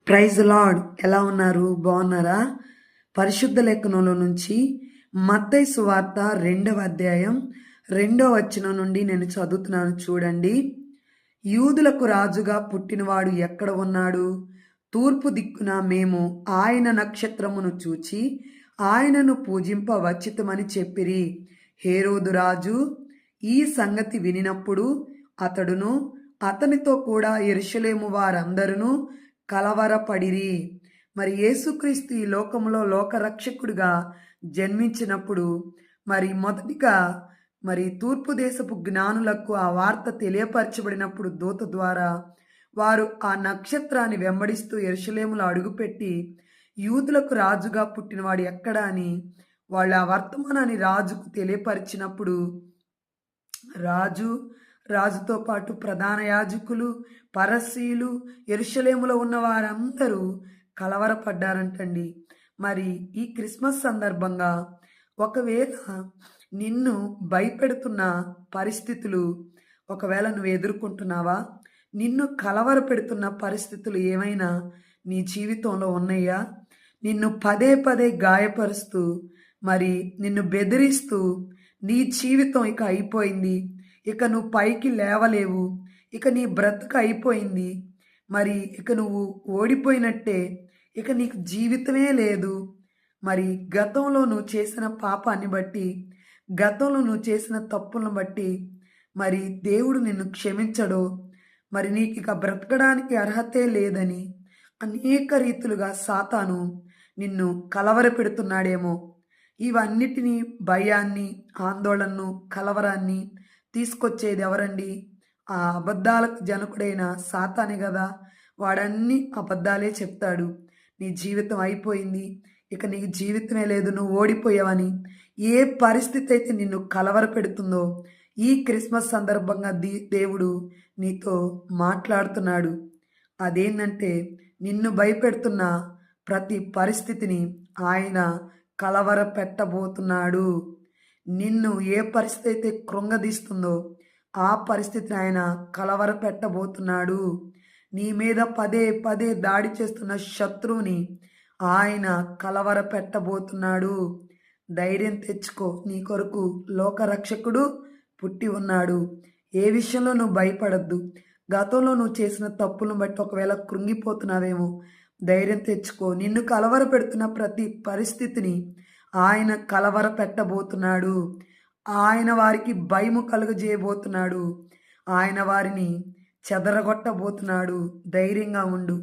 Praise lord. ఎలా ఉన్నారు? బాగున్నారా? పరిశుద్ధ లేఖనంలో నుంచి మత్తయి సువార్త 2వ అధ్యాయం 2వ వచనం నుండి నేను చదువుతున్నాను చూడండి. యూదులకు రాజుగా పుట్టినవాడు ఎక్కడ ఉన్నాడు? తూర్పు దిక్కున మేము ఆయన నక్షత్రమును చూచి ఆయనను పూజింప వచ్చితమని చెప్పిరి. హేరోదు రాజు ఈ సంగతి వినినప్పుడు అతడును అతనితో కూడా యెరూషలేము వారందరూ కలవరపడిరి. మరి యేసుక్రీస్తు ఈ లోకంలో లోకరక్షకుడిగా జన్మించినప్పుడు మొదటిగా తూర్పు దేశపు జ్ఞానులకు ఆ వార్త తెలియపరచబడినప్పుడు దూత ద్వారా వారు ఆ నక్షత్రాన్ని వెంబడిస్తూ యెరూషలేములో అడుగుపెట్టి యూదులకు రాజుగా పుట్టినవాడు ఎక్కడ అని వాళ్ళు ఆ వర్తమానాన్ని రాజుకు తెలియపరిచినప్పుడు రాజుతో పాటు ప్రధాన యాజకులు, పరసీలు, యెరూషలేములో ఉన్న వారందరూ కలవరపడ్డారంటండి. మరి ఈ క్రిస్మస్ సందర్భంగా ఒకవేళ నిన్ను భయపెడుతున్న పరిస్థితులు ఒకవేళ నువ్వు ఎదుర్కొంటున్నావా? నిన్ను కలవరపెడుతున్న పరిస్థితులు ఏమైనా నీ జీవితంలో ఉన్నాయా? నిన్ను పదే పదే గాయపరుస్తూ నిన్ను బెదిరిస్తూ నీ జీవితం ఇక అయిపోయింది, ఇక నువ్వు పైకి లేవలేవు, ఇక నీ బ్రతుకు అయిపోయింది, ఇక నువ్వు ఓడిపోయినట్టే, ఇక నీకు జీవితమే లేదు, గతంలో నువ్వు చేసిన పాపాన్ని బట్టి, గతంలో నువ్వు చేసిన తప్పులను బట్టి దేవుడు నిన్ను క్షమించడో, నీకు ఇక బ్రతకడానికి అర్హతే లేదని అనేక రీతులుగా సాతాను నిన్ను కలవరపెడుతున్నాడేమో. ఇవన్నిటినీ భయాన్ని, ఆందోళనను, కలవరాన్ని తీసుకొచ్చేది ఎవరండి? ఆ అబద్ధాలకు జనకుడైన సాతానే కదా. వాడన్ని అబద్ధాలే చెప్తాడు. నీ జీవితం అయిపోయింది, ఇక నీకు జీవితమే లేదు, నువ్వు ఓడిపోయావని. ఏ పరిస్థితి అయితే నిన్ను కలవరపెడుతుందో ఈ క్రిస్మస్ సందర్భంగా దేవుడు నీతో మాట్లాడుతున్నాడు. అదేంటంటే నిన్ను భయపెడుతున్న ప్రతి పరిస్థితిని ఆయన కలవర పెట్టబోతున్నాడు. నిన్ను ఏ పరిస్థితి అయితే కృంగదీస్తుందో ఆ పరిస్థితిని ఆయన కలవర పెట్టబోతున్నాడు. నీ మీద పదే పదే దాడి చేస్తున్న శత్రువుని ఆయన కలవర పెట్టబోతున్నాడు. ధైర్యం తెచ్చుకో. నీ కొరకు లోకరక్షకుడు పుట్టి ఉన్నాడు. ఏ విషయంలో నువ్వు భయపడద్దు. గతంలో నువ్వు చేసిన తప్పులను బట్టి ఒకవేళ కృంగిపోతున్నావేమో, ధైర్యం తెచ్చుకో. నిన్ను కలవర పెడుతున్న ప్రతి పరిస్థితిని ఆయన కలవర పెట్టబోతున్నాడు. ఆయన వారికి భయము కలుగజేయబోతున్నాడు. ఆయన వారిని చెదరగొట్టబోతున్నాడు. ధైర్యంగా ఉండు.